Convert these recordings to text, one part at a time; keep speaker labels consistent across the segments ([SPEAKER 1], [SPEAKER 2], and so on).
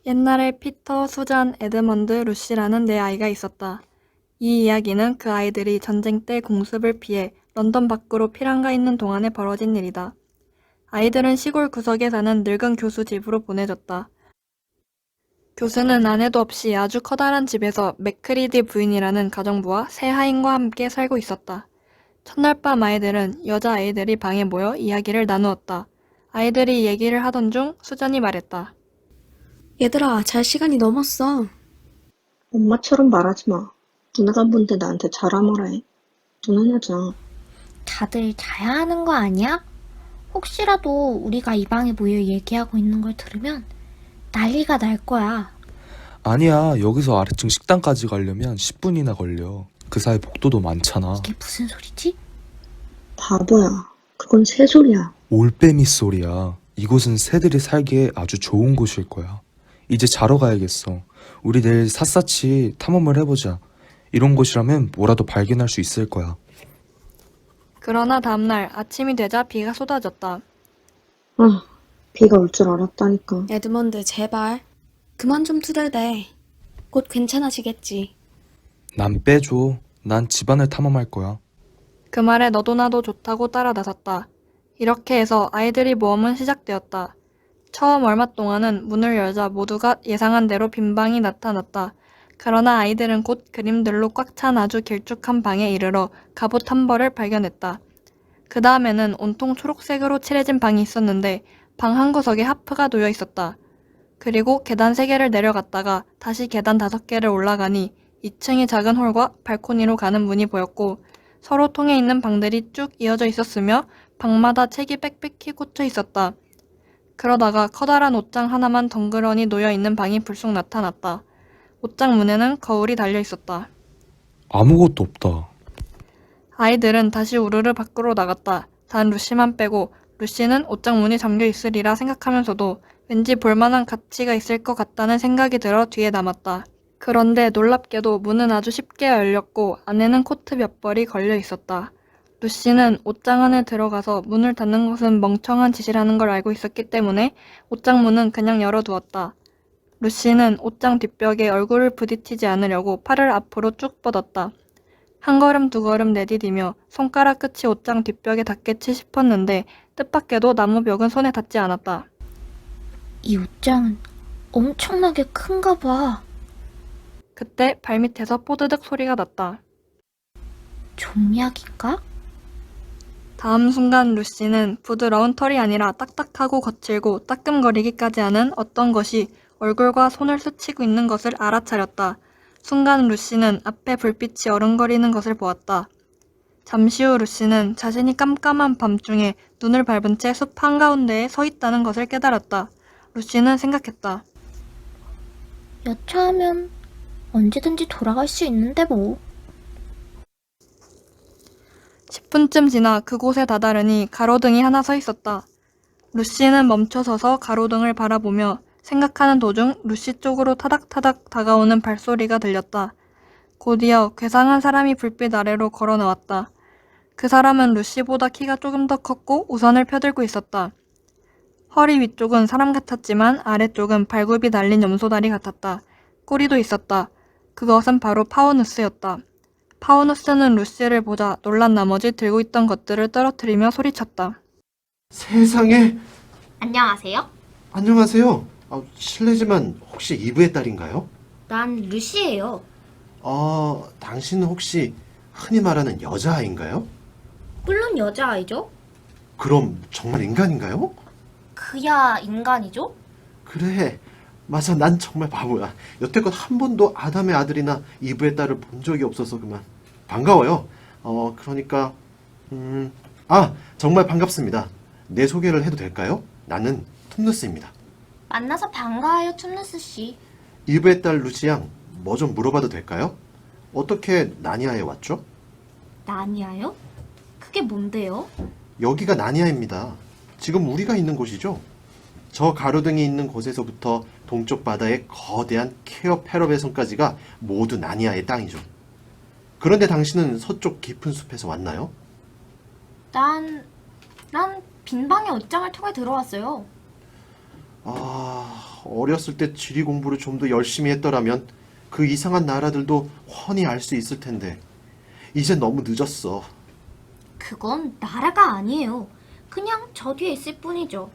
[SPEAKER 1] 옛날에 피터, 수잔, 에드먼드, 루시라는 네 아이가 있었다. 이 이야기는 그 아이들이 전쟁 때 공습을 피해 런던 밖으로 피난가 있는 동안에 벌어진 일이다. 아이들은 시골 구석에 사는 늙은 교수 집으로 보내졌다. 교수는 아내도 없이 아주 커다란 집에서 맥크리디 부인이라는 가정부와 세 하인과 함께 살고 있었다. 첫날 밤 아이들은 여자아이들이 방에 모여 이야기를 나누었다. 아이들이 얘기를 하던 중 수잔이 말했다.
[SPEAKER 2] 얘들아, 잘 시간이 넘었어.
[SPEAKER 3] 엄마처럼 말하지 마. 누나가 뭔데 나한테 자라뭐라 해. 누나는 하자.
[SPEAKER 4] 다들 자야 하는 거 아니야? 혹시라도 우리가 이 방에 모여 얘기하고 있는 걸 들으면 난리가 날 거야.
[SPEAKER 5] 아니야, 여기서 아래층 식당까지 가려면 10분이나 걸려. 그 사이 복도도 많잖아.
[SPEAKER 4] 이게 무슨 소리지?
[SPEAKER 3] 바보야. 그건 새소리야.
[SPEAKER 5] 올빼미 소리야. 이곳은 새들이 살기에 아주 좋은 곳일 거야. 이제 자러 가야겠어. 우리 내일 샅샅이 탐험을 해보자. 이런 곳이라면 뭐라도 발견할 수 있을 거야.
[SPEAKER 1] 그러나 다음날 아침이 되자 비가 쏟아졌다.
[SPEAKER 3] 아, 비가 올 줄 알았다니까.
[SPEAKER 2] 에드먼드, 제발. 그만 좀 투덜대. 곧 괜찮아지겠지.
[SPEAKER 5] 난 빼줘. 난 집안을 탐험할 거야.
[SPEAKER 1] 그 말에 너도 나도 좋다고 따라 나섰다. 이렇게 해서 아이들이 모험은 시작되었다. 처음 얼마 동안은 문을 열자 모두가 예상한 대로 빈 방이 나타났다. 그러나 아이들은 곧 그림들로 꽉 찬 아주 길쭉한 방에 이르러 갑옷 한 벌을 발견했다. 그 다음에는 온통 초록색으로 칠해진 방이 있었는데 방 한 구석에 하프가 놓여 있었다. 그리고 계단 3개를 내려갔다가 다시 계단 5개를 올라가니 2층의 작은 홀과 발코니로 가는 문이 보였고 서로 통해 있는 방들이 쭉 이어져 있었으며 방마다 책이 빽빽히 꽂혀 있었다. 그러다가 커다란 옷장 하나만 덩그러니 놓여있는 방이 불쑥 나타났다. 옷장 문에는 거울이 달려 있었다.
[SPEAKER 5] 아무것도 없다.
[SPEAKER 1] 아이들은 다시 우르르 밖으로 나갔다. 단 루시만 빼고 루시는 옷장 문이 잠겨 있으리라 생각하면서도 왠지 볼만한 가치가 있을 것 같다는 생각이 들어 뒤에 남았다. 그런데 놀랍게도 문은 아주 쉽게 열렸고 안에는 코트 몇 벌이 걸려 있었다. 루시는 옷장 안에 들어가서 문을 닫는 것은 멍청한 짓이라는 걸 알고 있었기 때문에 옷장 문은 그냥 열어두었다. 루시는 옷장 뒷벽에 얼굴을 부딪히지 않으려고 팔을 앞으로 쭉 뻗었다. 한 걸음 두 걸음 내디디며 손가락 끝이 옷장 뒷벽에 닿겠지 싶었는데 뜻밖에도 나무 벽은 손에 닿지 않았다.
[SPEAKER 4] 이 옷장은 엄청나게 큰가 봐.
[SPEAKER 1] 그때 발밑에서 뽀드득 소리가 났다.
[SPEAKER 4] 좀약인가?
[SPEAKER 1] 다음 순간 루시는 부드러운 털이 아니라 딱딱하고 거칠고 따끔거리기까지 하는 어떤 것이 얼굴과 손을 스치고 있는 것을 알아차렸다. 순간 루시는 앞에 불빛이 어른거리는 것을 보았다. 잠시 후 루시는 자신이 깜깜한 밤중에 눈을 밟은 채 숲 한가운데에 서 있다는 것을 깨달았다. 루시는 생각했다.
[SPEAKER 4] 여차하면 언제든지 돌아갈 수 있는데 뭐.
[SPEAKER 1] 10분쯤 지나 그곳에 다다르니 가로등이 하나 서 있었다. 루시는 멈춰서서 가로등을 바라보며 생각하는 도중 루시 쪽으로 타닥타닥 다가오는 발소리가 들렸다. 곧이어 괴상한 사람이 불빛 아래로 걸어 나왔다. 그 사람은 루시보다 키가 조금 더 컸고 우산을 펴들고 있었다. 허리 위쪽은 사람 같았지만 아래쪽은 발굽이 달린 염소다리 같았다. 꼬리도 있었다. 그것은 바로 파우누스였다. 파우누스는 루시를 보자 놀란 나머지 들고 있던 것들을 떨어뜨리며 소리쳤다.
[SPEAKER 6] 세상에!
[SPEAKER 7] 안녕하세요.
[SPEAKER 6] 안녕하세요. 실례지만 혹시 이브의 딸인가요?
[SPEAKER 7] 난 루시예요.
[SPEAKER 6] 당신은 혹시 흔히 말하는 여자아이인가요?
[SPEAKER 7] 물론 여자아이죠.
[SPEAKER 6] 그럼 정말 인간인가요?
[SPEAKER 7] 그야 인간이죠.
[SPEAKER 6] 그래. 맞아, 난 정말 바보야. 여태껏 한 번도 아담의 아들이나 이브의 딸을 본 적이 없어서 그만. 반가워요. 그러니까 정말 반갑습니다. 내 소개를 해도 될까요? 나는 툼누스입니다.
[SPEAKER 7] 만나서 반가워요, 툼누스 씨.
[SPEAKER 6] 이브의 딸 루시 양, 뭐 좀 물어봐도 될까요? 어떻게 나니아에 왔죠?
[SPEAKER 7] 나니아요? 그게 뭔데요?
[SPEAKER 6] 여기가 나니아입니다. 지금 우리가 있는 곳이죠? 저 가로등이 있는 곳에서부터 동쪽 바다의 거대한 케어 페러베선까지가 모두 나니아의 땅이죠. 그런데 당신은 서쪽 깊은 숲에서 왔나요?
[SPEAKER 7] 난 빈방의 옷장을 통해 들어왔어요.
[SPEAKER 6] 어렸을 때 지리 공부를 좀 더 열심히 했더라면 그 이상한 나라들도 훤히 알 수 있을 텐데 이제 너무 늦었어.
[SPEAKER 7] 그건 나라가 아니에요. 그냥 저 뒤에 있을 뿐이죠.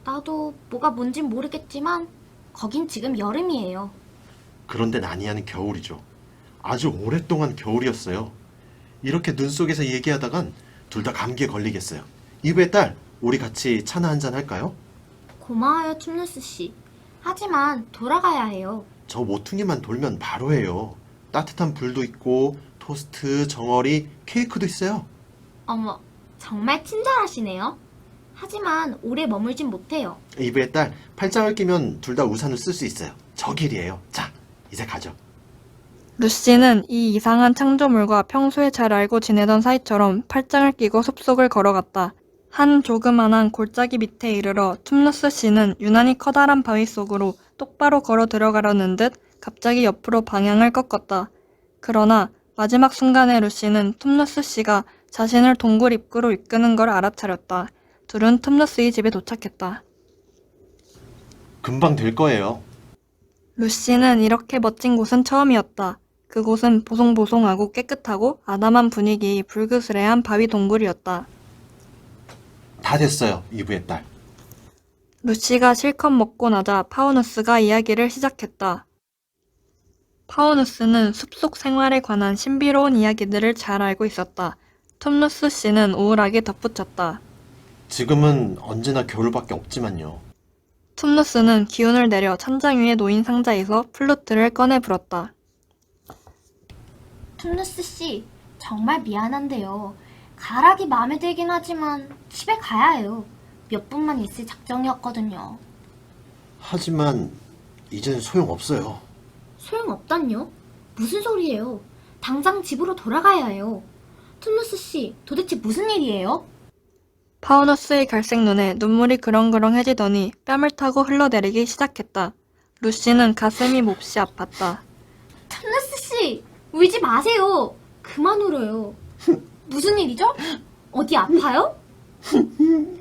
[SPEAKER 7] 나도 뭐가 뭔진 모르겠지만 거긴 지금 여름이에요.
[SPEAKER 6] 그런데 나니아는 겨울이죠. 아주 오랫동안 겨울이었어요. 이렇게 눈 속에서 얘기하다간 둘 다 감기에 걸리겠어요. 이브의 딸, 우리 같이 차나 한잔 할까요?
[SPEAKER 7] 고마워요, 툼누스 씨. 하지만 돌아가야 해요.
[SPEAKER 6] 저 모퉁이만 돌면 바로 해요. 따뜻한 불도 있고 토스트, 정어리, 케이크도 있어요.
[SPEAKER 7] 어머, 정말 친절하시네요. 하지만 오래 머물진 못해요.
[SPEAKER 6] 이브의 딸, 팔짱을 끼면 둘 다 우산을 쓸 수 있어요. 저 길이에요. 자, 이제 가죠.
[SPEAKER 1] 루시는 이 이상한 창조물과 평소에 잘 알고 지내던 사이처럼 팔짱을 끼고 숲속을 걸어갔다. 한 조그만한 골짜기 밑에 이르러 툼누스 씨는 유난히 커다란 바위 속으로 똑바로 걸어 들어가려는 듯 갑자기 옆으로 방향을 꺾었다. 그러나 마지막 순간에 루시는 툼누스 씨가 자신을 동굴 입구로 이끄는 걸 알아차렸다. 둘은 툼누스의 집에 도착했다.
[SPEAKER 6] 금방 될 거예요.
[SPEAKER 1] 루시는 이렇게 멋진 곳은 처음이었다. 그곳은 보송보송하고 깨끗하고 아담한 분위기의 불그스레한 바위 동굴이었다.
[SPEAKER 6] 다 됐어요, 이브의 딸.
[SPEAKER 1] 루시가 실컷 먹고 나자 파우누스가 이야기를 시작했다. 파우누스는 숲속 생활에 관한 신비로운 이야기들을 잘 알고 있었다. 툼누스 씨는 우울하게 덧붙였다.
[SPEAKER 6] 지금은 언제나 겨울밖에 없지만요.
[SPEAKER 1] 툼누스는 기운을 내려 천장 위에 놓인 상자에서 플루트를 꺼내 불었다.
[SPEAKER 7] 툼누스 씨, 정말 미안한데요. 가락이 마음에 들긴 하지만 집에 가야 해요. 몇 분만 있을 작정이었거든요.
[SPEAKER 6] 하지만 이젠 소용없어요.
[SPEAKER 7] 소용없단요? 무슨 소리예요? 당장 집으로 돌아가야 해요. 툼누스 씨, 도대체 무슨 일이에요?
[SPEAKER 1] 파우누스의 갈색 눈에 눈물이 그렁그렁해지더니 뺨을 타고 흘러내리기 시작했다. 루시는 가슴이 몹시 아팠다.
[SPEAKER 7] 툼누스 씨, 울지 마세요. 그만 울어요. 무슨 일이죠? 어디 아파요?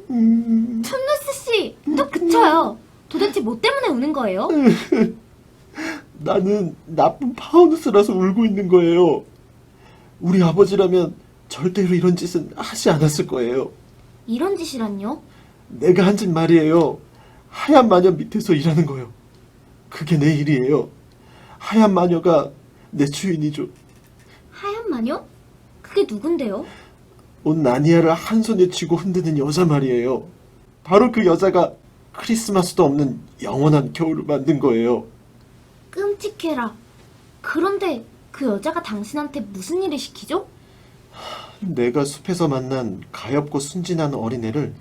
[SPEAKER 7] 툼누스 씨, 또 그쳐요. 도대체 뭐 때문에 우는 거예요?
[SPEAKER 6] 나는 나쁜 파우누스라서 울고 있는 거예요. 우리 아버지라면 절대로 이런 짓은 하지 않았을 거예요.
[SPEAKER 7] 이런 짓이란요?
[SPEAKER 6] 내가 한 짓 말이에요. 하얀 마녀 밑에서 일하는 거요. 그게 내 일이에요. 하얀 마녀가 내 주인이죠.
[SPEAKER 7] 하얀 마녀? 그게 누군데요?
[SPEAKER 6] 온 나니아를 한 손에 쥐고 흔드는 여자 말이에요. 바로 그 여자가 크리스마스도 없는 영원한 겨울을 만든 거예요.
[SPEAKER 7] 끔찍해라. 그런데 그 여자가 당신한테 무슨 일을 시키죠?
[SPEAKER 6] 내가 숲에서 만난 가엾고 순진한 어린애를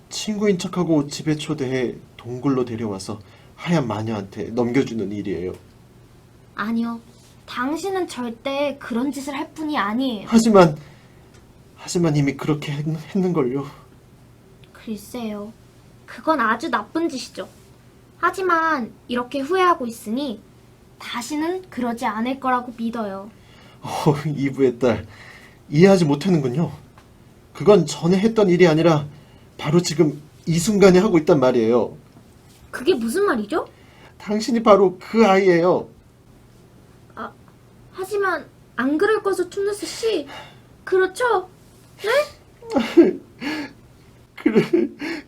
[SPEAKER 6] 친구인 척하고 집에 초대해 동굴로 데려와서 하얀 마녀한테 넘겨주는 일이에요.
[SPEAKER 7] 아니요. 당신은 절대 그런 짓을 할 뿐이 아니에요.
[SPEAKER 6] 하지만 이미 그렇게 했는걸요.
[SPEAKER 7] 글쎄요. 그건 아주 나쁜 짓이죠. 하지만 이렇게 후회하고 있으니 다시는 그러지 않을 거라고 믿어요.
[SPEAKER 6] 이브의 딸, 이해하지 못하는군요. 그건 전에 했던 일이 아니라 바로 지금 이 순간에 하고 있단 말이에요.
[SPEAKER 7] 그게 무슨 말이죠?
[SPEAKER 6] 당신이 바로 그 아이예요.
[SPEAKER 7] 하지만 안 그럴 거죠, 툼누스 씨. 그렇죠? 네?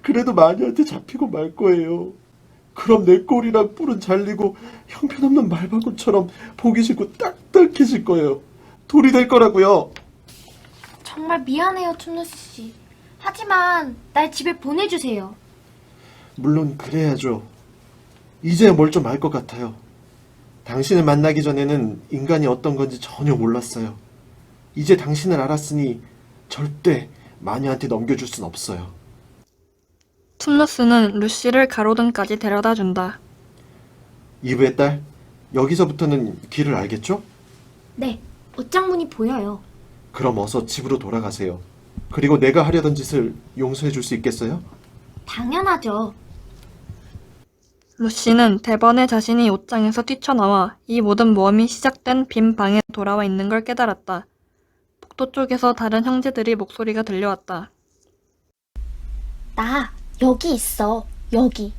[SPEAKER 6] 그래도 마녀한테 잡히고 말 거예요. 그럼 내 꼴이랑 뿔은 잘리고 형편없는 말바구처럼 보기 싫고 딱딱해질 거예요. 돌이 될 거라고요.
[SPEAKER 7] 정말 미안해요, 툼누스 씨. 하지만 날 집에 보내주세요.
[SPEAKER 6] 물론 그래야죠. 이제야 뭘 좀 알 것 같아요. 당신을 만나기 전에는 인간이 어떤 건지 전혀 몰랐어요. 이제 당신을 알았으니 절대 마녀한테 넘겨줄 순 없어요.
[SPEAKER 1] 툼누스는 루시를 가로등까지 데려다 준다.
[SPEAKER 6] 이브의 딸, 여기서부터는 길을 알겠죠?
[SPEAKER 7] 네, 옷장문이 보여요.
[SPEAKER 6] 그럼 어서 집으로 돌아가세요. 그리고 내가 하려던 짓을 용서해 줄 수 있겠어요?
[SPEAKER 7] 당연하죠.
[SPEAKER 1] 루시는 대번에 자신이 옷장에서 뛰쳐나와 이 모든 모험이 시작된 빈 방에 돌아와 있는 걸 깨달았다. 복도 쪽에서 다른 형제들이 목소리가 들려왔다.
[SPEAKER 4] 나 여기 있어. 여기.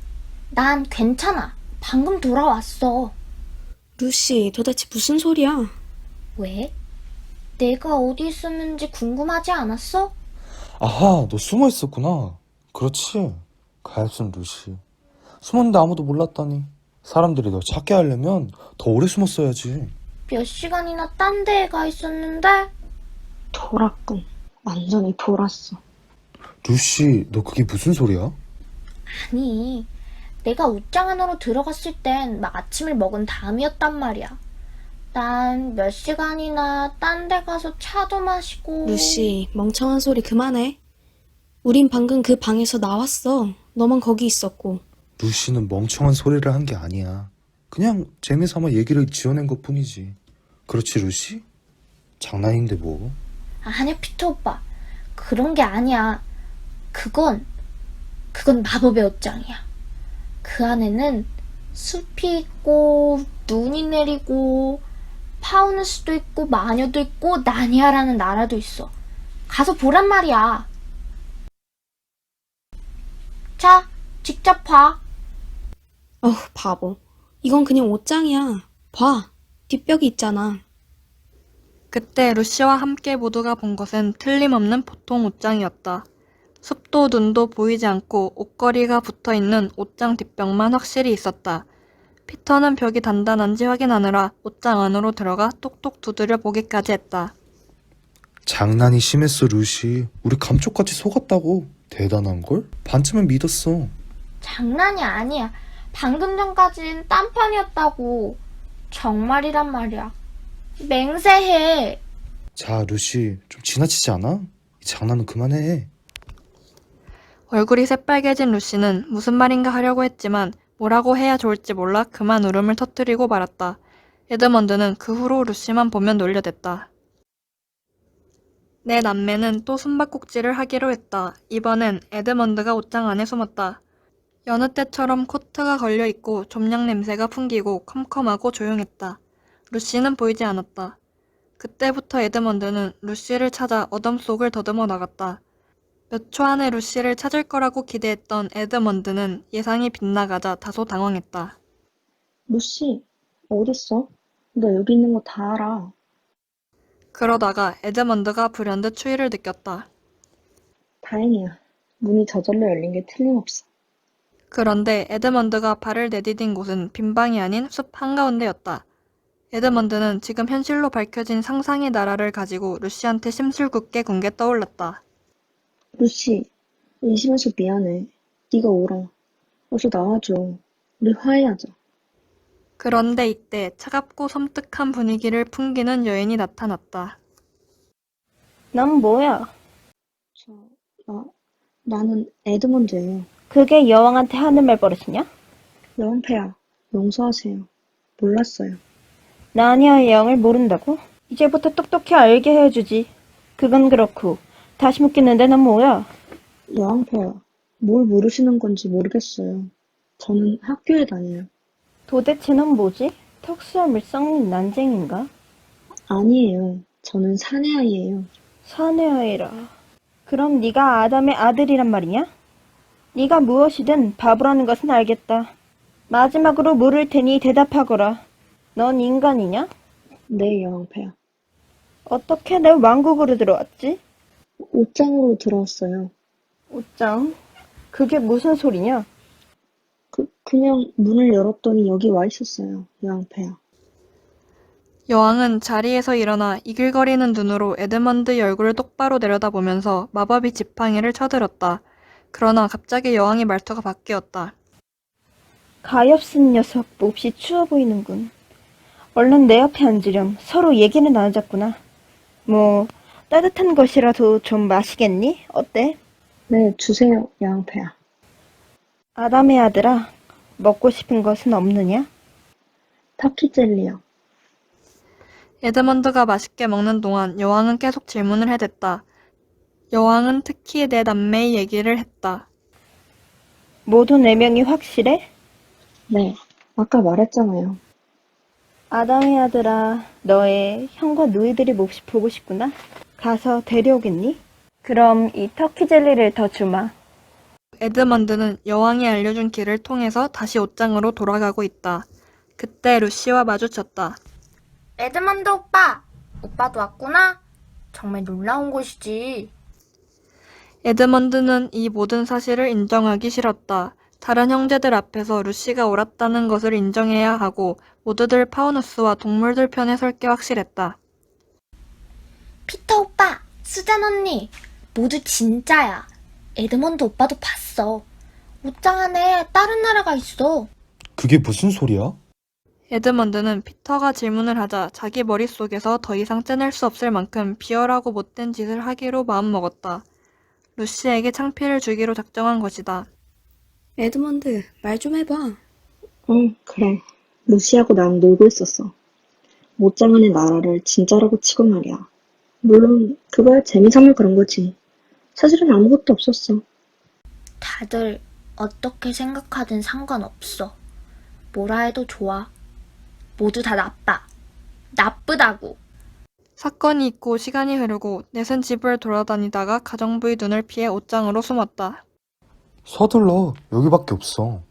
[SPEAKER 4] 난 괜찮아. 방금 돌아왔어.
[SPEAKER 2] 루시, 도대체 무슨 소리야?
[SPEAKER 4] 왜? 내가 어디 있었는지 궁금하지 않았어?
[SPEAKER 5] 아하, 너 숨어 있었구나. 그렇지. 가엾은 루시. 숨었는데 아무도 몰랐다니. 사람들이 널 찾게 하려면 더 오래 숨었어야지.
[SPEAKER 4] 몇 시간이나 딴 데에 가 있었는데?
[SPEAKER 3] 돌았군. 완전히 돌았어.
[SPEAKER 5] 루시, 너 그게 무슨 소리야?
[SPEAKER 4] 아니, 내가 옷장 안으로 들어갔을 땐 막 아침을 먹은 다음이었단 말이야. 난 몇 시간이나 딴 데 가서 차도 마시고.
[SPEAKER 2] 루시, 멍청한 소리 그만해. 우린 방금 그 방에서 나왔어. 너만 거기 있었고.
[SPEAKER 5] 루시는 멍청한 소리를 한 게 아니야. 그냥 재미삼아 얘기를 지어낸 것 뿐이지. 그렇지, 루시? 장난인데 뭐.
[SPEAKER 4] 아니야, 피터 오빠. 그런 게 아니야. 그건 마법의 옷장이야. 그 안에는 숲이 있고, 눈이 내리고, 파우누스도 있고, 마녀도 있고, 나니아라는 나라도 있어. 가서 보란 말이야. 자, 직접 봐.
[SPEAKER 2] 어우, 바보. 이건 그냥 옷장이야. 봐. 뒷벽이 있잖아.
[SPEAKER 1] 그때 루시와 함께 모두가 본 것은 틀림없는 보통 옷장이었다. 숲도 눈도 보이지 않고 옷걸이가 붙어있는 옷장 뒷벽만 확실히 있었다. 피터는 벽이 단단한지 확인하느라 옷장 안으로 들어가 똑똑 두드려 보기까지 했다.
[SPEAKER 5] 장난이 심했어, 루시. 우리 감쪽같이 속았다고. 대단한걸? 반쯤은 믿었어.
[SPEAKER 4] 장난이 아니야. 방금 전까진 딴판이었다고. 정말이란 말이야. 맹세해.
[SPEAKER 5] 자, 루시, 좀 지나치지 않아? 이 장난은 그만해.
[SPEAKER 1] 얼굴이 새빨개진 루시는 무슨 말인가 하려고 했지만 뭐라고 해야 좋을지 몰라 그만 울음을 터뜨리고 말았다. 에드먼드는 그 후로 루시만 보면 놀려댔다. 내 남매는 또 숨바꼭질을 하기로 했다. 이번엔 에드먼드가 옷장 안에 숨었다. 여느 때처럼 코트가 걸려있고 좀양 냄새가 풍기고 컴컴하고 조용했다. 루시는 보이지 않았다. 그때부터 에드먼드는 루시를 찾아 어둠 속을 더듬어 나갔다. 몇 초 안에 루시를 찾을 거라고 기대했던 에드먼드는 예상이 빗나가자 다소 당황했다.
[SPEAKER 3] 루시, 어딨어? 너 여기 있는 거 다 알아.
[SPEAKER 1] 그러다가 에드먼드가 불현듯 추위를 느꼈다.
[SPEAKER 3] 다행이야. 문이 저절로 열린 게 틀림없어.
[SPEAKER 1] 그런데 에드먼드가 발을 내디딘 곳은 빈방이 아닌 숲 한가운데였다. 에드먼드는 지금 현실로 밝혀진 상상의 나라를 가지고 루시한테 심술궂게 군 게 떠올랐다.
[SPEAKER 3] 루시, 의심해서 미안해. 네가 오라. 어서 나와줘. 우리 화해하자.
[SPEAKER 1] 그런데 이때 차갑고 섬뜩한 분위기를 풍기는 여인이 나타났다.
[SPEAKER 8] 넌 뭐야?
[SPEAKER 3] 나는 에드먼드예요.
[SPEAKER 8] 그게 여왕한테 하는 말버릇이냐?
[SPEAKER 3] 여왕폐하, 용서하세요. 몰랐어요.
[SPEAKER 8] 나니아의 영을 모른다고? 이제부터 똑똑히 알게 해주지. 그건 그렇고 다시 묻겠는데 넌 뭐야?
[SPEAKER 3] 여왕폐하, 뭘 모르시는 건지 모르겠어요. 저는 학교에 다녀요.
[SPEAKER 8] 도대체 넌 뭐지? 턱수염을 썩는 난쟁인가?
[SPEAKER 3] 아니에요. 저는 사내아이예요.
[SPEAKER 8] 사내아이라. 그럼 네가 아담의 아들이란 말이냐? 네가 무엇이든 바보라는 것은 알겠다. 마지막으로 물을 테니 대답하거라. 넌 인간이냐?
[SPEAKER 3] 네, 여왕폐하.
[SPEAKER 8] 어떻게 내 왕국으로 들어왔지?
[SPEAKER 3] 옷장으로 들어왔어요.
[SPEAKER 8] 옷장? 그게 무슨 소리냐?
[SPEAKER 3] 그냥 문을 열었더니 여기 와 있었어요, 여왕폐하.
[SPEAKER 1] 여왕은 자리에서 일어나 이글거리는 눈으로 에드먼드의 얼굴을 똑바로 내려다보면서 마법이 지팡이를 쳐들었다. 그러나 갑자기 여왕의 말투가 바뀌었다.
[SPEAKER 8] 가엾은 녀석 몹시 추워 보이는군. 얼른 내 옆에 앉으렴. 서로 얘기는 나누자꾸나. 뭐 따뜻한 것이라도 좀 마시겠니? 어때?
[SPEAKER 3] 네, 주세요, 여왕폐하.
[SPEAKER 8] 아담의 아들아, 먹고 싶은 것은 없느냐?
[SPEAKER 3] 타키 젤리요.
[SPEAKER 1] 에드먼드가 맛있게 먹는 동안 여왕은 계속 질문을 해댔다. 여왕은 특히 내 남매의 얘기를 했다.
[SPEAKER 8] 모두 4명이 확실해?
[SPEAKER 3] 네, 아까 말했잖아요.
[SPEAKER 8] 아담의 아들아, 너의 형과 누이들이 몹시 보고 싶구나. 가서 데려오겠니? 그럼 이 터키 젤리를 더 주마.
[SPEAKER 1] 에드먼드는 여왕이 알려준 길을 통해서 다시 옷장으로 돌아가고 있다. 그때 루시와 마주쳤다.
[SPEAKER 4] 에드먼드 오빠! 오빠도 왔구나? 정말 놀라운 곳이지.
[SPEAKER 1] 에드먼드는 이 모든 사실을 인정하기 싫었다. 다른 형제들 앞에서 루시가 옳았다는 것을 인정해야 하고 모두들 파우누스와 동물들 편에 설 게 확실했다.
[SPEAKER 4] 피터 오빠, 수잔 언니, 모두 진짜야. 에드먼드 오빠도 봤어. 옷장 안에 다른 나라가 있어.
[SPEAKER 5] 그게 무슨 소리야?
[SPEAKER 1] 에드먼드는 피터가 질문을 하자 자기 머릿속에서 더 이상 째낼 수 없을 만큼 비열하고 못된 짓을 하기로 마음먹었다. 루시에게 창피를 주기로 작정한 것이다.
[SPEAKER 2] 에드먼드, 말 좀 해봐.
[SPEAKER 3] 응, 그래. 루시하고 난 놀고 있었어. 못장 안의 나라를 진짜라고 치고 말이야. 물론 그거야 재미삼아 그런 거지. 사실은 아무것도 없었어.
[SPEAKER 4] 다들 어떻게 생각하든 상관없어. 뭐라 해도 좋아. 모두 다 나빠. 나쁘다고.
[SPEAKER 1] 사건이 있고 시간이 흐르고 넷은 집을 돌아다니다가 가정부의 눈을 피해 옷장으로 숨었다.
[SPEAKER 5] 서둘러. 여기밖에 없어.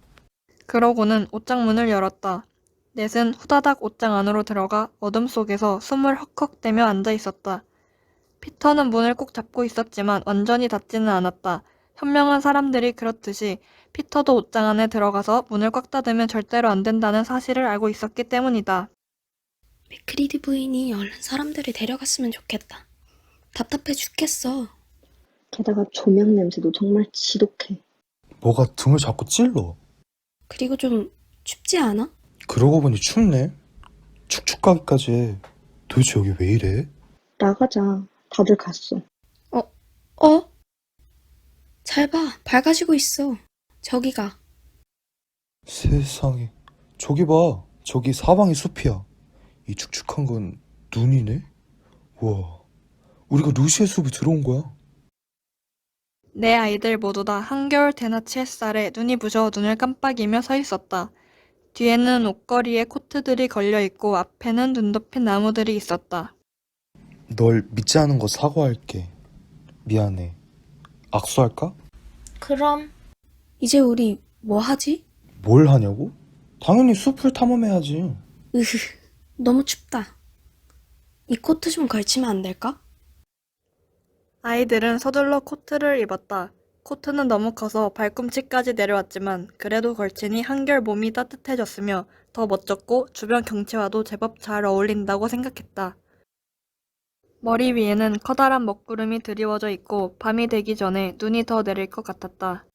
[SPEAKER 1] 그러고는 옷장 문을 열었다. 넷은 후다닥 옷장 안으로 들어가 어둠 속에서 숨을 헉헉대며 앉아 있었다. 피터는 문을 꼭 잡고 있었지만 완전히 닫지는 않았다. 현명한 사람들이 그렇듯이 피터도 옷장 안에 들어가서 문을 꽉 닫으면 절대로 안 된다는 사실을 알고 있었기 때문이다.
[SPEAKER 2] 맥크리드 부인이 얼른 사람들을 데려갔으면 좋겠다. 답답해 죽겠어.
[SPEAKER 3] 게다가 조명 냄새도 정말 지독해.
[SPEAKER 5] 뭐가 등을 자꾸 찔러.
[SPEAKER 2] 그리고 좀 춥지 않아?
[SPEAKER 5] 그러고 보니 춥네. 축축하기까지 해. 도대체 여기 왜 이래?
[SPEAKER 3] 나가자. 다들 갔어.
[SPEAKER 2] 어? 잘 봐. 밝아지고 있어. 저기 가.
[SPEAKER 5] 세상에. 저기 봐. 저기 사방이 숲이야. 이 축축한 건 눈이네? 우와. 우리가 루시의 숲에 들어온 거야.
[SPEAKER 1] 내 아이들 모두 다 한겨울 대낮 햇살에 눈이 부셔 눈을 깜빡이며 서 있었다. 뒤에는 옷걸이에 코트들이 걸려있고 앞에는 눈 덮인 나무들이 있었다.
[SPEAKER 5] 널 믿지 않은 거 사과할게. 미안해. 악수할까?
[SPEAKER 4] 그럼
[SPEAKER 2] 이제 우리 뭐 하지?
[SPEAKER 5] 뭘 하냐고? 당연히 숲을 탐험해야지.
[SPEAKER 2] 으흐, 너무 춥다. 이 코트 좀 걸치면 안 될까?
[SPEAKER 1] 아이들은 서둘러 코트를 입었다. 코트는 너무 커서 발꿈치까지 내려왔지만 그래도 걸치니 한결 몸이 따뜻해졌으며 더 멋졌고 주변 경치와도 제법 잘 어울린다고 생각했다. 머리 위에는 커다란 먹구름이 드리워져 있고 밤이 되기 전에 눈이 더 내릴 것 같았다.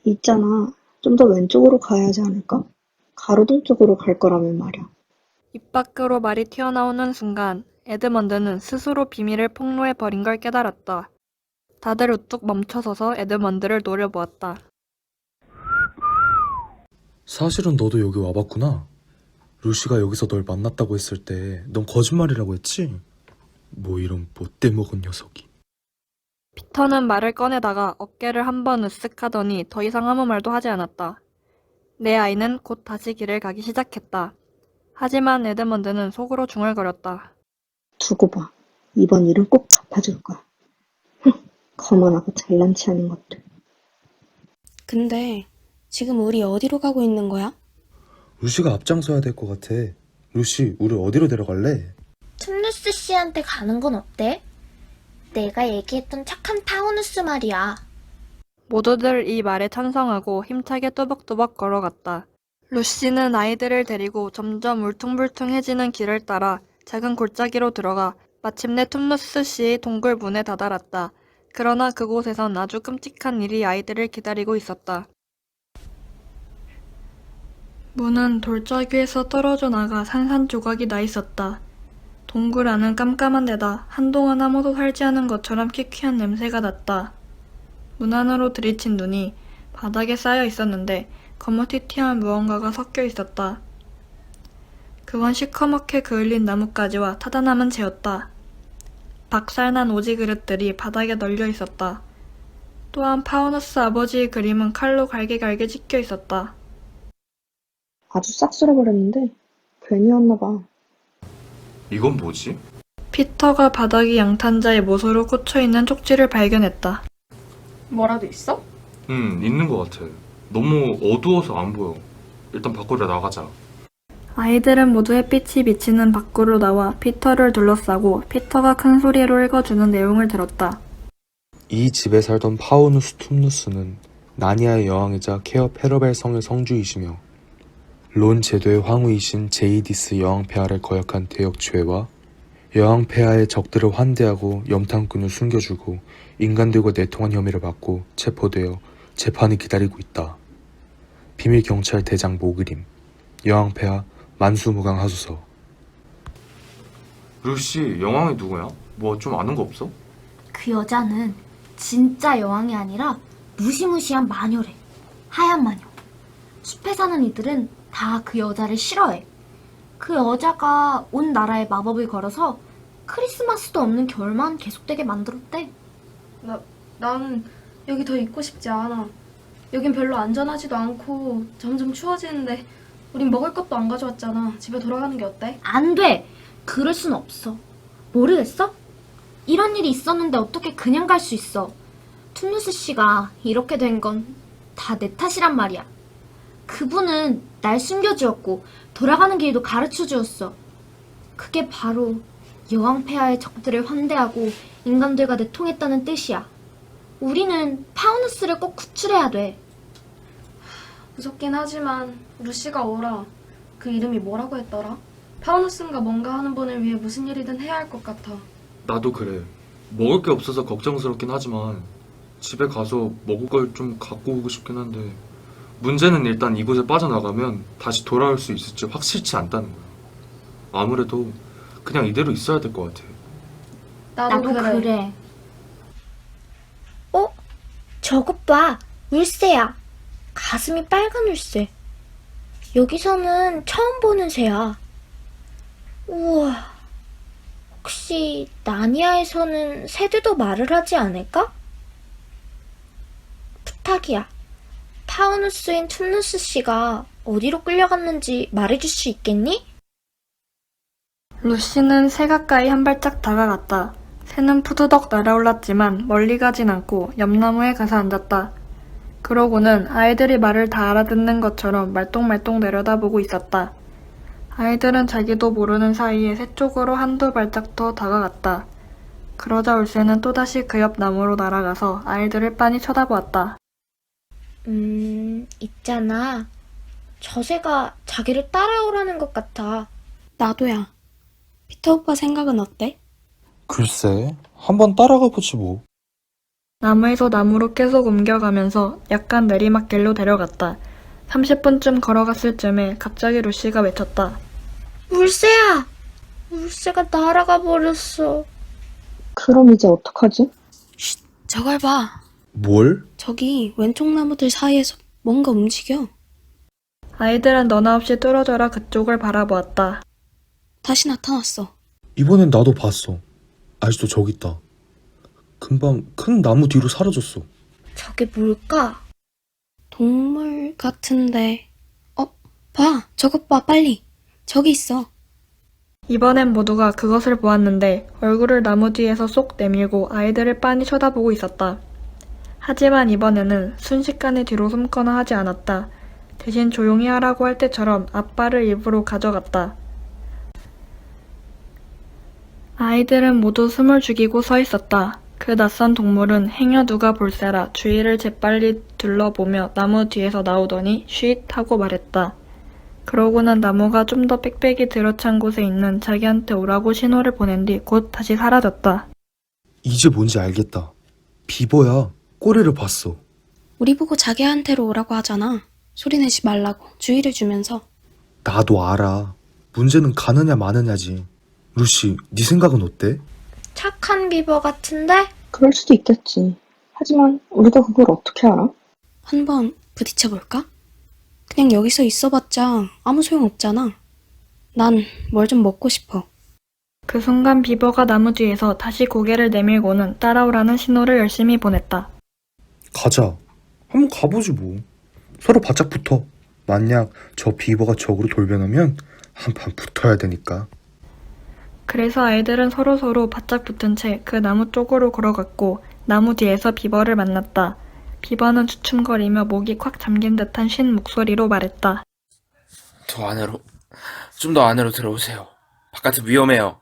[SPEAKER 3] 있잖아. 좀 더 왼쪽으로 가야 하지 않을까? 가로등 쪽으로 갈 거라면 말이야.
[SPEAKER 1] 입 밖으로 말이 튀어나오는 순간 에드먼드는 스스로 비밀을 폭로해버린 걸 깨달았다. 다들 우뚝 멈춰서서 에드먼드를 노려보았다.
[SPEAKER 5] 사실은 너도 여기 와봤구나. 루시가 여기서 널 만났다고 했을 때 넌 거짓말이라고 했지? 뭐 이런 못돼 먹은 녀석이.
[SPEAKER 1] 피터는 말을 꺼내다가 어깨를 한번 으쓱 하더니 더 이상 아무 말도 하지 않았다. 내 아이는 곧 다시 길을 가기 시작했다. 하지만 에드먼드는 속으로 중얼거렸다.
[SPEAKER 3] 두고 봐. 이번 일은 꼭 갚아줄 거야. 거만하고 잘난 체 하는 것들.
[SPEAKER 2] 근데 지금 우리 어디로 가고 있는 거야?
[SPEAKER 5] 루시가 앞장서야 될 것 같아. 루시, 우리 어디로 데려갈래?
[SPEAKER 4] 툼누스 씨한테 가는 건 어때? 내가 얘기했던 착한 파우누스 말이야.
[SPEAKER 1] 모두들 이 말에 찬성하고 힘차게 또박또박 걸어갔다. 루시는 아이들을 데리고 점점 울퉁불퉁해지는 길을 따라 작은 골짜기로 들어가 마침내 툼누스 씨의 동굴 문에 다다랐다. 그러나 그곳에선 아주 끔찍한 일이 아이들을 기다리고 있었다. 문은 돌짜기에서 떨어져 나가 산산조각이 나 있었다. 동굴 안은 깜깜한 데다 한동안 아무도 살지 않은 것처럼 퀴퀴한 냄새가 났다. 문 안으로 들이친 눈이 바닥에 쌓여 있었는데 거무튀튀한 무언가가 섞여 있었다. 그건 시커멓게 그을린 나뭇가지와 타다 남은 재였다. 박살난 오지 그릇들이 바닥에 널려 있었다. 또한 파우누스 아버지의 그림은 칼로 갈게갈게 찍혀 있었다.
[SPEAKER 3] 아주 싹 쓸어버렸는데 괜히였나 봐.
[SPEAKER 5] 이건 뭐지?
[SPEAKER 1] 피터가 바닥이 양탄자의 못으로 꽂혀있는 쪽지를 발견했다. 뭐라도 있어?
[SPEAKER 5] 있는 것 같아. 너무 어두워서 안 보여. 일단 밖으로 나가자.
[SPEAKER 1] 아이들은 모두 햇빛이 비치는 밖으로 나와 피터를 둘러싸고 피터가 큰 소리로 읽어주는 내용을 들었다.
[SPEAKER 5] 이 집에 살던 파우누스 툼누스는 나니아의 여왕이자 케어 페러벨 성의 성주이시며 론 제도의 황후이신 제이디스 여왕폐하를 거역한 대역죄와 여왕폐하의 적들을 환대하고 염탐꾼을 숨겨주고 인간들과 내통한 혐의를 받고 체포되어 재판이 기다리고 있다. 비밀경찰 대장 모그림, 여왕폐하 만수무강 하소서. 루시, 여왕이 누구야? 뭐 좀 아는 거 없어?
[SPEAKER 7] 그 여자는 진짜 여왕이 아니라 무시무시한 마녀래. 하얀 마녀. 숲에 사는 이들은 다 그 여자를 싫어해. 그 여자가 온 나라에 마법을 걸어서 크리스마스도 없는 겨울만 계속되게 만들었대.
[SPEAKER 2] 난 여기 더 있고 싶지 않아. 여긴 별로 안전하지도 않고 점점 추워지는데 우린 먹을 것도 안 가져왔잖아. 집에 돌아가는 게 어때?
[SPEAKER 7] 안 돼! 그럴 순 없어. 모르겠어? 이런 일이 있었는데 어떻게 그냥 갈 수 있어. 툰누스 씨가 이렇게 된 건 다 내 탓이란 말이야. 그분은 날 숨겨주었고 돌아가는 길도 가르쳐주었어. 그게 바로 여왕폐하의 적들을 환대하고 인간들과 내통했다는 뜻이야. 우리는 파우누스를 꼭 구출해야 돼.
[SPEAKER 2] 무섭긴 하지만 루시가 오라. 그 이름이 뭐라고 했더라? 파우누스인가 뭔가 하는 분을 위해 무슨 일이든 해야 할 것 같아.
[SPEAKER 5] 나도 그래. 먹을 게 없어서 걱정스럽긴 하지만 집에 가서 먹을 걸 좀 갖고 오고 싶긴 한데 문제는 일단 이곳에 빠져나가면 다시 돌아올 수 있을지 확실치 않다는 거야. 아무래도 그냥 이대로 있어야 될 것 같아.
[SPEAKER 7] 나도 그래. 저것 봐. 울새야. 가슴이 빨간 울새. 여기서는 처음 보는 새야. 우와. 혹시 나니아에서는 새들도 말을 하지 않을까? 부탁이야. 파우누스인 툰누스 씨가 어디로 끌려갔는지 말해줄 수 있겠니?
[SPEAKER 1] 루시는 새 가까이 한 발짝 다가갔다. 새는 푸드덕 날아올랐지만 멀리 가진 않고 옆나무에 가서 앉았다. 그러고는 아이들이 말을 다 알아듣는 것처럼 말똥말똥 내려다보고 있었다. 아이들은 자기도 모르는 사이에 새 쪽으로 한두 발짝 더 다가갔다. 그러자 울새는 또다시 그 옆 나무로 날아가서 아이들을 빤히 쳐다보았다.
[SPEAKER 7] 있잖아. 저 새가 자기를 따라오라는 것 같아.
[SPEAKER 2] 나도야. 피터 오빠 생각은 어때?
[SPEAKER 5] 글쎄, 한번 따라가 보지 뭐.
[SPEAKER 1] 나무에서 나무로 계속 옮겨가면서 약간 내리막길로 데려갔다. 30분쯤 걸어갔을 쯤에 갑자기 루시가 외쳤다.
[SPEAKER 7] 울새야! 울새가 날아가 버렸어.
[SPEAKER 3] 그럼 이제 어떡하지?
[SPEAKER 2] 저걸 봐.
[SPEAKER 5] 뭘?
[SPEAKER 2] 저기 왼쪽 나무들 사이에서 뭔가 움직여.
[SPEAKER 1] 아이들은 너나 없이 뚫어져라 그쪽을 바라보았다.
[SPEAKER 2] 다시 나타났어.
[SPEAKER 5] 이번엔 나도 봤어. 아직도 저기 있다. 금방 큰 나무 뒤로 사라졌어.
[SPEAKER 7] 저게 뭘까?
[SPEAKER 2] 동물 같은데. 봐. 저것 봐, 빨리. 저기 있어.
[SPEAKER 1] 이번엔 모두가 그것을 보았는데 얼굴을 나무 뒤에서 쏙 내밀고 아이들을 빤히 쳐다보고 있었다. 하지만 이번에는 순식간에 뒤로 숨거나 하지 않았다. 대신 조용히 하라고 할 때처럼 앞발을 입으로 가져갔다. 아이들은 모두 숨을 죽이고 서 있었다. 그 낯선 동물은 행여 누가 볼세라 주위를 재빨리 둘러보며 나무 뒤에서 나오더니 쉿 하고 말했다. 그러고는 나무가 좀 더 빽빽이 들어찬 곳에 있는 자기한테 오라고 신호를 보낸 뒤 곧 다시 사라졌다.
[SPEAKER 5] 이제 뭔지 알겠다. 비버야. 꼬리를 봤어.
[SPEAKER 2] 우리 보고 자기한테로 오라고 하잖아. 소리내지 말라고 주의를 주면서.
[SPEAKER 5] 나도 알아. 문제는 가느냐 마느냐지. 루시, 네 생각은 어때?
[SPEAKER 7] 착한 비버 같은데?
[SPEAKER 3] 그럴 수도 있겠지. 하지만 우리가 그걸 어떻게 알아?
[SPEAKER 2] 한번 부딪혀볼까? 그냥 여기서 있어봤자 아무 소용 없잖아. 난 뭘 좀 먹고 싶어.
[SPEAKER 1] 그 순간 비버가 나무 뒤에서 다시 고개를 내밀고는 따라오라는 신호를 열심히 보냈다.
[SPEAKER 5] 가자. 한번 가보지 뭐. 서로 바짝 붙어. 만약 저 비버가 적으로 돌변하면 한판 붙어야 되니까.
[SPEAKER 1] 그래서 아이들은 서로서로 바짝 붙은 채 그 나무 쪽으로 걸어갔고 나무 뒤에서 비버를 만났다. 비버는 주춤거리며 목이 콱 잠긴 듯한 쉰 목소리로 말했다.
[SPEAKER 9] 더 안으로, 좀 더 안으로 들어오세요. 바깥은 위험해요.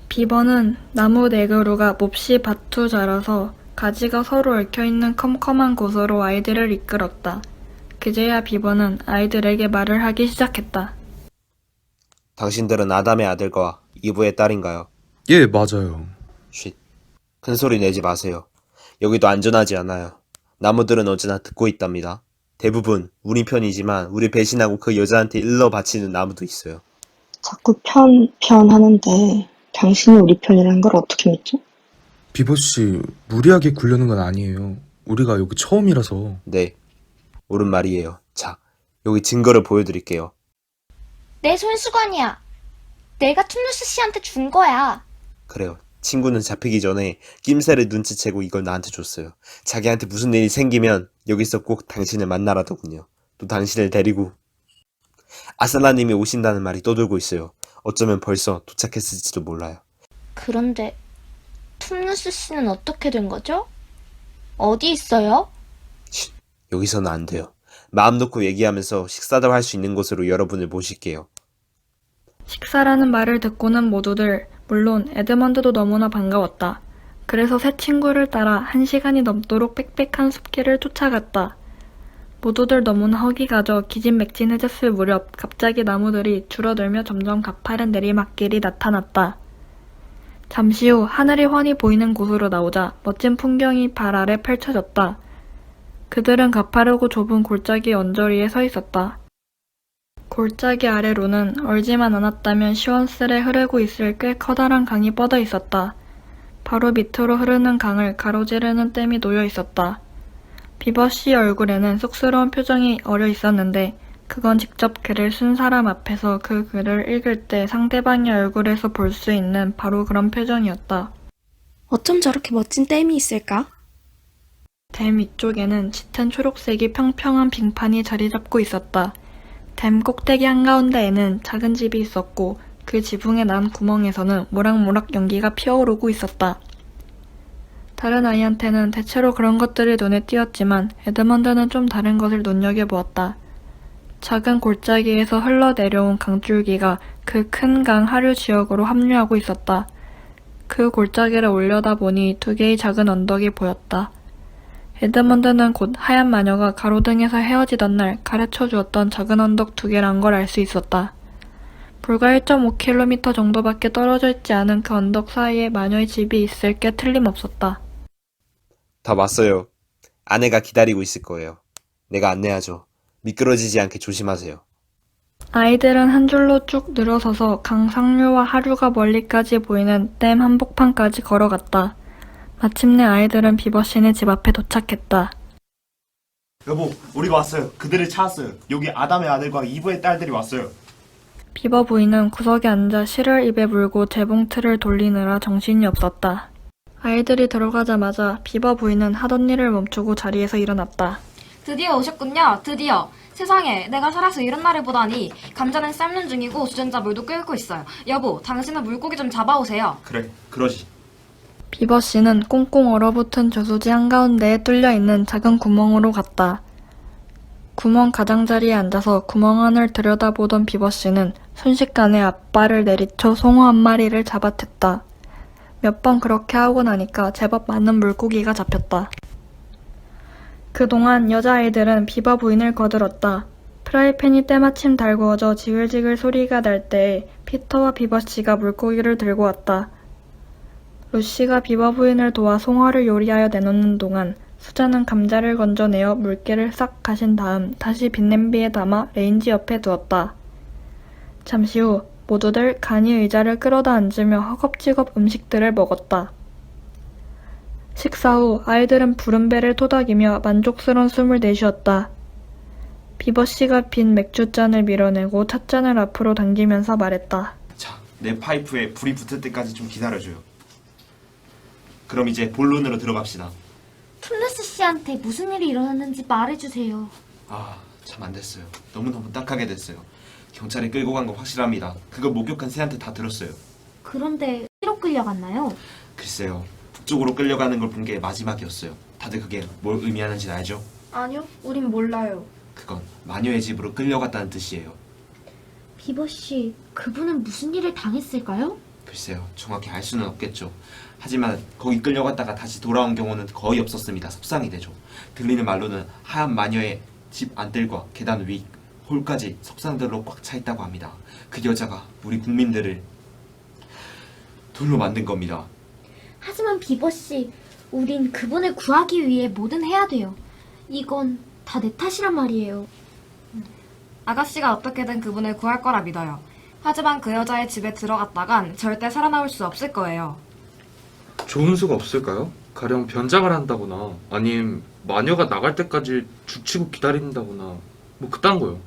[SPEAKER 1] 비버는 나무 네 그루가 몹시 밭투 자라서 가지가 서로 얽혀있는 컴컴한 곳으로 아이들을 이끌었다. 그제야 비버는 아이들에게 말을 하기 시작했다.
[SPEAKER 10] 당신들은 아담의 아들과 이브의 딸인가요?
[SPEAKER 5] 예, 맞아요.
[SPEAKER 10] 쉿. 큰 소리 내지 마세요. 여기도 안전하지 않아요. 나무들은 언제나 듣고 있답니다. 대부분 우리 편이지만 우리 배신하고 그 여자한테 일러 바치는 나무도 있어요.
[SPEAKER 3] 자꾸 편 하는데 당신이 우리 편이라는 걸 어떻게 믿죠?
[SPEAKER 5] 비버씨, 무리하게 굴려는 건 아니에요. 우리가 여기 처음이라서.
[SPEAKER 10] 네, 옳은 말이에요. 자, 여기 증거를 보여드릴게요.
[SPEAKER 4] 내 손수건이야. 내가 툴루스 씨한테 준 거야.
[SPEAKER 10] 그래요. 친구는 잡히기 전에 낌새를 눈치채고 이걸 나한테 줬어요. 자기한테 무슨 일이 생기면 여기서 꼭 당신을 만나라더군요. 또 당신을 데리고 아살라님이 오신다는 말이 떠돌고 있어요. 어쩌면 벌써 도착했을지도 몰라요.
[SPEAKER 4] 그런데 툴루스 씨는 어떻게 된 거죠? 어디 있어요?
[SPEAKER 10] 여기서는 안 돼요. 마음 놓고 얘기하면서 식사도 할 수 있는 곳으로 여러분을 모실게요.
[SPEAKER 1] 식사라는 말을 듣고는 모두들, 물론 에드먼드도 너무나 반가웠다. 그래서 새 친구를 따라 1시간이 넘도록 빽빽한 숲길을 쫓아갔다. 모두들 너무나 허기가져 기진맥진해졌을 무렵 갑자기 나무들이 줄어들며 점점 가파른 내리막길이 나타났다. 잠시 후 하늘이 훤히 보이는 곳으로 나오자 멋진 풍경이 발 아래 펼쳐졌다. 그들은 가파르고 좁은 골짜기 언저리에 서 있었다. 골짜기 아래로는 얼지만 않았다면 시원스레 흐르고 있을 꽤 커다란 강이 뻗어 있었다. 바로 밑으로 흐르는 강을 가로지르는 댐이 놓여 있었다. 비버 씨 얼굴에는 쑥스러운 표정이 어려 있었는데 그건 직접 글을 쓴 사람 앞에서 그 글을 읽을 때 상대방의 얼굴에서 볼 수 있는 바로 그런 표정이었다.
[SPEAKER 2] 어쩜 저렇게 멋진 댐이 있을까?
[SPEAKER 1] 댐 위쪽에는 짙은 초록색이 평평한 빙판이 자리 잡고 있었다. 댐 꼭대기 한가운데에는 작은 집이 있었고 그 지붕에 난 구멍에서는 모락모락 연기가 피어오르고 있었다. 다른 아이한테는 대체로 그런 것들이 눈에 띄었지만 에드먼드는 좀 다른 것을 눈여겨보았다. 작은 골짜기에서 흘러내려온 강줄기가 그 큰 강 하류 지역으로 합류하고 있었다. 그 골짜기를 올려다보니 2개의 작은 언덕이 보였다. 에드먼드는 곧 하얀 마녀가 가로등에서 헤어지던 날 가르쳐 주었던 작은 언덕 2개란 걸 알 수 있었다. 불과 1.5km 정도밖에 떨어져 있지 않은 그 언덕 사이에 마녀의 집이 있을 게 틀림없었다.
[SPEAKER 10] 다 왔어요. 아내가 기다리고 있을 거예요. 내가 안내하죠. 미끄러지지 않게 조심하세요.
[SPEAKER 1] 아이들은 한 줄로 쭉 늘어서서 강 상류와 하류가 멀리까지 보이는 댐 한복판까지 걸어갔다. 마침내 아이들은 비버씨네 집 앞에 도착했다.
[SPEAKER 11] 여보, 우리가 왔어요. 그들을 찾았어요. 여기 아담의 아들과 이브의 딸들이 왔어요.
[SPEAKER 1] 비버 부인은 구석에 앉아 실을 입에 물고 재봉틀을 돌리느라 정신이 없었다. 아이들이 들어가자마자 비버 부인은 하던 일을 멈추고 자리에서 일어났다.
[SPEAKER 2] 드디어 오셨군요. 드디어. 세상에, 내가 살아서 이런 날을 보다니. 감자는 삶는 중이고 주전자 물도 끓고 있어요. 여보, 당신은 물고기 좀 잡아오세요.
[SPEAKER 11] 그래, 그러지.
[SPEAKER 1] 비버씨는 꽁꽁 얼어붙은 저수지 한가운데에 뚫려있는 작은 구멍으로 갔다. 구멍 가장자리에 앉아서 구멍 안을 들여다보던 비버씨는 순식간에 앞발을 내리쳐 송어 한 마리를 잡아챘다. 몇 번 그렇게 하고 나니까 제법 많은 물고기가 잡혔다. 그동안 여자아이들은 비버 부인을 거들었다. 프라이팬이 때마침 달구어져 지글지글 소리가 날 때에 피터와 비버씨가 물고기를 들고 왔다. 루시가 비버 부인을 도와 송어를 요리하여 내놓는 동안 수자는 감자를 건져내어 물기를 싹 가신 다음 다시 빈냄비에 담아 레인지 옆에 두었다. 잠시 후 모두들 간이 의자를 끌어다 앉으며 허겁지겁 음식들을 먹었다. 식사 후 아이들은 부른 배를 토닥이며 만족스러운 숨을 내쉬었다. 비버씨가 빈 맥주잔을 밀어내고 찻잔을 앞으로 당기면서 말했다.
[SPEAKER 11] 자, 내 파이프에 불이 붙을 때까지 좀 기다려줘요. 그럼 이제 본론으로 들어갑시다.
[SPEAKER 7] 툴루스 씨한테 무슨 일이 일어났는지 말해주세요.
[SPEAKER 11] 아, 참 안 됐어요. 너무너무 딱하게 됐어요. 경찰이 끌고 간 거 확실합니다. 그거 목격한 새한테 다 들었어요.
[SPEAKER 7] 그런데 어디로 끌려갔나요?
[SPEAKER 11] 글쎄요. 북쪽으로 끌려가는 걸 본 게 마지막이었어요. 다들 그게 뭘 의미하는지 알죠?
[SPEAKER 2] 아니요, 우린 몰라요.
[SPEAKER 11] 그건 마녀의 집으로 끌려갔다는 뜻이에요.
[SPEAKER 7] 비버 씨, 그분은 무슨 일을 당했을까요?
[SPEAKER 11] 글쎄요. 정확히 알 수는 없겠죠. 하지만 거기 끌려갔다가 다시 돌아온 경우는 거의 없었습니다. 속상이 되죠. 들리는 말로는 하얀 마녀의 집 안뜰과 계단 위, 홀까지 석상들로 꽉 차 있다고 합니다. 그 여자가 우리 국민들을 돌로 만든 겁니다.
[SPEAKER 7] 하지만 비버 씨, 우린 그분을 구하기 위해 뭐든 해야 돼요. 이건 다 내 탓이란 말이에요.
[SPEAKER 12] 아가씨가 어떻게든 그분을 구할 거라 믿어요. 하지만 그 여자의 집에 들어갔다간 절대 살아나올 수 없을 거예요.
[SPEAKER 5] 좋은 수가 없을까요? 가령 변장을 한다거나 아님 마녀가 나갈 때까지 죽치고 기다린다거나 뭐 그딴 거요.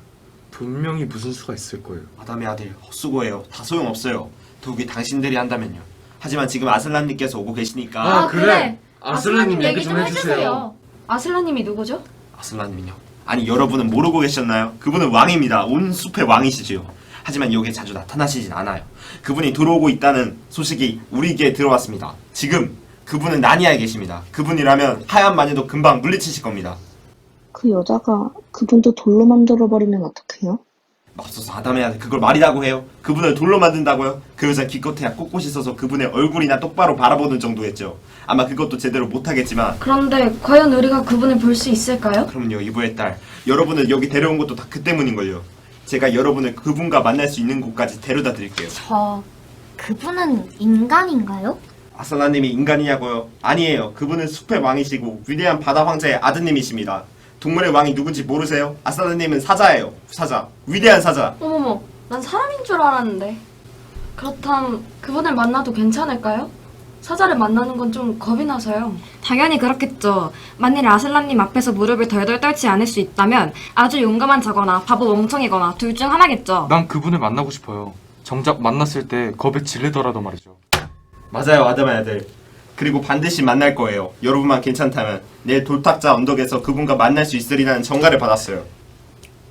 [SPEAKER 5] 분명히 무슨 수가 있을 거예요.
[SPEAKER 11] 아담의 아들 헛수고예요. 다 소용없어요. 더욱이 당신들이 한다면요. 하지만 지금 아슬란님께서 오고 계시니까.
[SPEAKER 5] 아, 그래. 아슬란님 얘기 좀 해주세요.
[SPEAKER 2] 아슬라님이 누구죠?
[SPEAKER 11] 아슬란님은요? 아니 여러분은 모르고 계셨나요? 그분은 왕입니다. 온 숲의 왕이시지요. 하지만 여기에 자주 나타나시진 않아요. 그분이 들어오고 있다는 소식이 우리에게 들어왔습니다. 지금 그분은 나니아에 계십니다. 그분이라면 하얀 마녀도 금방 물리치실 겁니다.
[SPEAKER 3] 그 여자가 그분도 돌로 만들어버리면 어떡해요?
[SPEAKER 11] 맙소사 아담의 아들 그걸 말이라고 해요? 그분을 돌로 만든다고요? 그 여자 기껏해야 꼿꼿이 서서 그분의 얼굴이나 똑바로 바라보는 정도겠죠. 아마 그것도 제대로 못하겠지만
[SPEAKER 2] 그런데 과연 우리가 그분을 볼 수 있을까요?
[SPEAKER 11] 그럼요 이보의 딸 여러분을 여기 데려온 것도 다 그 때문인걸요. 제가 여러분을 그분과 만날 수 있는 곳까지 데려다 드릴게요.
[SPEAKER 7] 그분은 인간인가요?
[SPEAKER 11] 아살라님이 인간이냐고요? 아니에요. 그분은 숲의 왕이시고 위대한 바다 황제의 아드님이십니다. 동물의 왕이 누군지 모르세요? 아살라님은 사자예요. 사자. 위대한 사자.
[SPEAKER 2] 어머머, 난 사람인 줄 알았는데. 그렇다면 그분을 만나도 괜찮을까요? 사자를 만나는 건 좀 겁이 나서요.
[SPEAKER 12] 당연히 그렇겠죠. 만일 아슬란님 앞에서 무릎을 덜덜 떨지 않을 수 있다면 아주 용감한 자거나 바보 멍청이거나 둘 중 하나겠죠.
[SPEAKER 5] 난 그분을 만나고 싶어요. 정작 만났을 때 겁에 질리더라도 말이죠.
[SPEAKER 11] 맞아요 아담의 아들. 그리고 반드시 만날 거예요. 여러분만 괜찮다면 내일 돌탁자 언덕에서 그분과 만날 수 있으리라는 전가를 받았어요.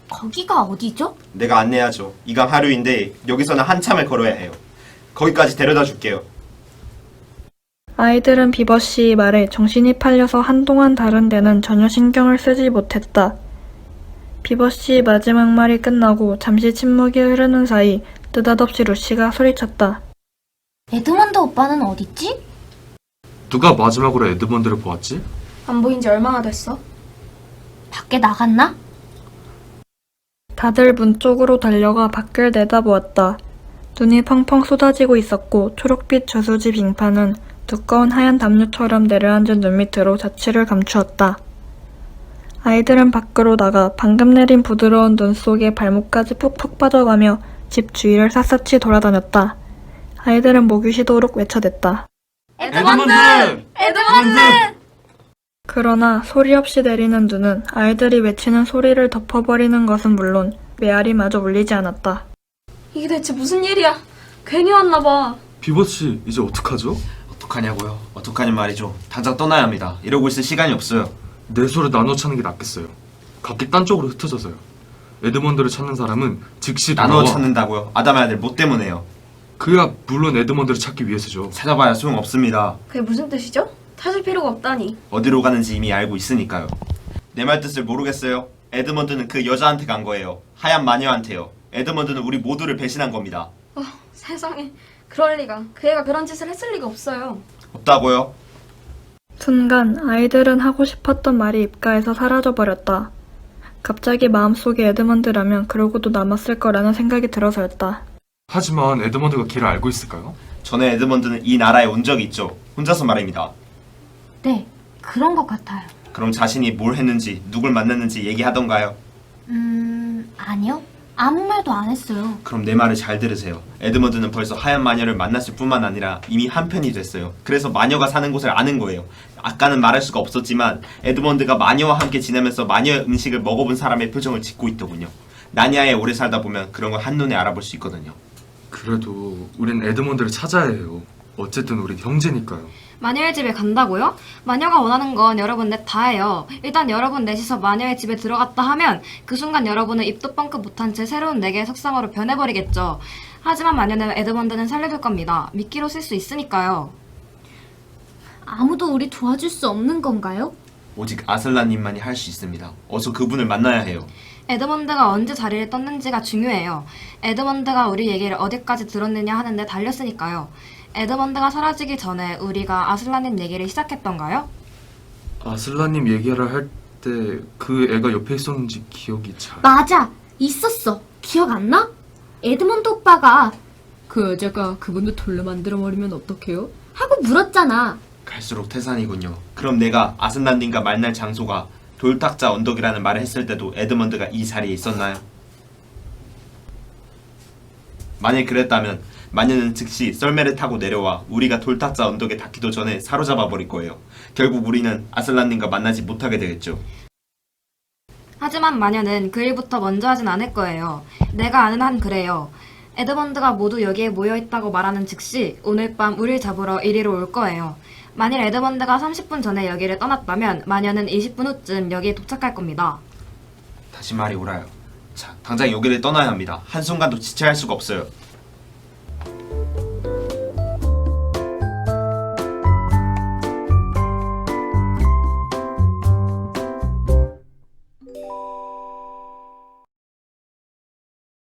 [SPEAKER 7] 거기가 어디죠?
[SPEAKER 11] 내가 안내하죠. 이강 하류인데 여기서는 한참을 걸어야 해요. 거기까지 데려다 줄게요.
[SPEAKER 1] 아이들은 비버씨 말에 정신이 팔려서 한동안 다른 데는 전혀 신경을 쓰지 못했다. 비버씨 마지막 말이 끝나고 잠시 침묵이 흐르는 사이 느닷없이 루시가 소리쳤다.
[SPEAKER 7] 에드먼드 오빠는 어딨지?
[SPEAKER 5] 누가 마지막으로 에드먼드를 보았지?
[SPEAKER 2] 안 보인 지 얼마나 됐어?
[SPEAKER 7] 밖에 나갔나?
[SPEAKER 1] 다들 문 쪽으로 달려가 밖을 내다보았다. 눈이 펑펑 쏟아지고 있었고 초록빛 저수지 빙판은 두꺼운 하얀 담요처럼 내려앉은 눈 밑으로 자취를 감추었다. 아이들은 밖으로 나가 방금 내린 부드러운 눈 속에 발목까지 푹푹 빠져가며 집 주위를 샅샅이 돌아다녔다. 아이들은 목이 쉬도록 외쳐댔다.
[SPEAKER 12] 에드먼드! 에드먼드!
[SPEAKER 1] 그러나 소리 없이 내리는 눈은 아이들이 외치는 소리를 덮어버리는 것은 물론 메아리마저 울리지 않았다.
[SPEAKER 2] 이게 대체 무슨 일이야? 괜히 왔나 봐.
[SPEAKER 5] 비버씨 이제 어떡하죠?
[SPEAKER 11] 어떡하냐고요? 어떡하냐 말이죠. 당장 떠나야 합니다. 이러고 있을 시간이 없어요.
[SPEAKER 5] 내 소를 나눠 찾는 게 낫겠어요. 각기 딴 쪽으로 흩어져서요. 에드먼드를 찾는 사람은 즉시
[SPEAKER 11] 나눠
[SPEAKER 5] 돌아와.
[SPEAKER 11] 찾는다고요? 아담의 아들 뭐 때문에요?
[SPEAKER 5] 그야 물론 에드먼드를 찾기 위해서죠.
[SPEAKER 11] 찾아봐야 소용없습니다.
[SPEAKER 2] 그게 무슨 뜻이죠? 찾을 필요가 없다니.
[SPEAKER 11] 어디로 가는지 이미 알고 있으니까요. 내 말 뜻을 모르겠어요? 에드먼드는 그 여자한테 간 거예요. 하얀 마녀한테요. 에드먼드는 우리 모두를 배신한 겁니다.
[SPEAKER 2] 세상에. 그럴 리가. 그 애가 그런 짓을 했을 리가 없어요.
[SPEAKER 11] 없다고요?
[SPEAKER 1] 순간 아이들은 하고 싶었던 말이 입가에서 사라져버렸다. 갑자기 마음속에 에드먼드라면 그러고도 남았을 거라는 생각이 들어서였다.
[SPEAKER 5] 하지만 에드먼드가 길을 알고 있을까요?
[SPEAKER 11] 전에 에드먼드는 이 나라에 온 적이 있죠. 혼자서 말입니다.
[SPEAKER 7] 네, 그런 것 같아요.
[SPEAKER 11] 그럼 자신이 뭘 했는지 누굴 만났는지 얘기하던가요?
[SPEAKER 7] 아니요. 아무 말도 안 했어요.
[SPEAKER 11] 그럼 내 말을 잘 들으세요. 에드먼드는 벌써 하얀 마녀를 만났을 뿐만 아니라 이미 한편이 됐어요. 그래서 마녀가 사는 곳을 아는 거예요. 아까는 말할 수가 없었지만 에드먼드가 마녀와 함께 지내면서 마녀의 음식을 먹어본 사람의 표정을 짓고 있더군요. 나니아에 오래 살다 보면 그런 걸 한눈에 알아볼 수 있거든요.
[SPEAKER 5] 그래도 우린 에드먼드를 찾아야 해요. 어쨌든 우린 형제니까요.
[SPEAKER 12] 마녀의 집에 간다고요? 마녀가 원하는 건 여러분 넷 다예요. 일단 여러분 넷이서 마녀의 집에 들어갔다 하면 그 순간 여러분은 입도 뻥끗 못한 채 새로운 네 개의 석상으로 변해버리겠죠. 하지만 마녀는 에드먼드는 살려둘 겁니다. 미끼로 쓸 수 있으니까요.
[SPEAKER 7] 아무도 우리 도와줄 수 없는 건가요?
[SPEAKER 11] 오직 아슬란님만이 할 수 있습니다. 어서 그분을 만나야 해요.
[SPEAKER 12] 에드먼드가 언제 자리를 떴는지가 중요해요. 에드먼드가 우리 얘기를 어디까지 들었느냐 하는데 달렸으니까요. 에드먼드가 사라지기 전에 우리가 아슬란님 얘기를 시작했던가요?
[SPEAKER 5] 아슬라님 얘기를 할 때 그 애가 옆에 있었는지 기억이 잘...
[SPEAKER 7] 맞아! 있었어! 기억 안 나? 에드먼드 오빠가 그 여자가 그분도 돌로 만들어버리면 어떡해요? 하고 물었잖아.
[SPEAKER 11] 갈수록 태산이군요. 그럼 내가 아슬란님과 만날 장소가 돌탁자 언덕이라는 말을 했을 때도 에드먼드가 이 자리에 있었나요? 만일 그랬다면 마녀는 즉시 썰매를 타고 내려와 우리가 돌탁자 언덕에 닿기도 전에 사로잡아 버릴 거예요. 결국 우리는 아슬란님과 만나지 못하게 되겠죠.
[SPEAKER 12] 하지만 마녀는 그 일부터 먼저 하진 않을 거예요. 내가 아는 한 그래요. 에드먼드가 모두 여기에 모여있다고 말하는 즉시 오늘 밤 우릴 잡으러 이리로 올 거예요. 만일 에드먼드가 30분 전에 여기를 떠났다면 마녀는 20분 후쯤 여기에 도착할 겁니다.
[SPEAKER 11] 다시 말이 옳아요. 자, 당장 여기를 떠나야 합니다. 한순간도 지체할 수가 없어요.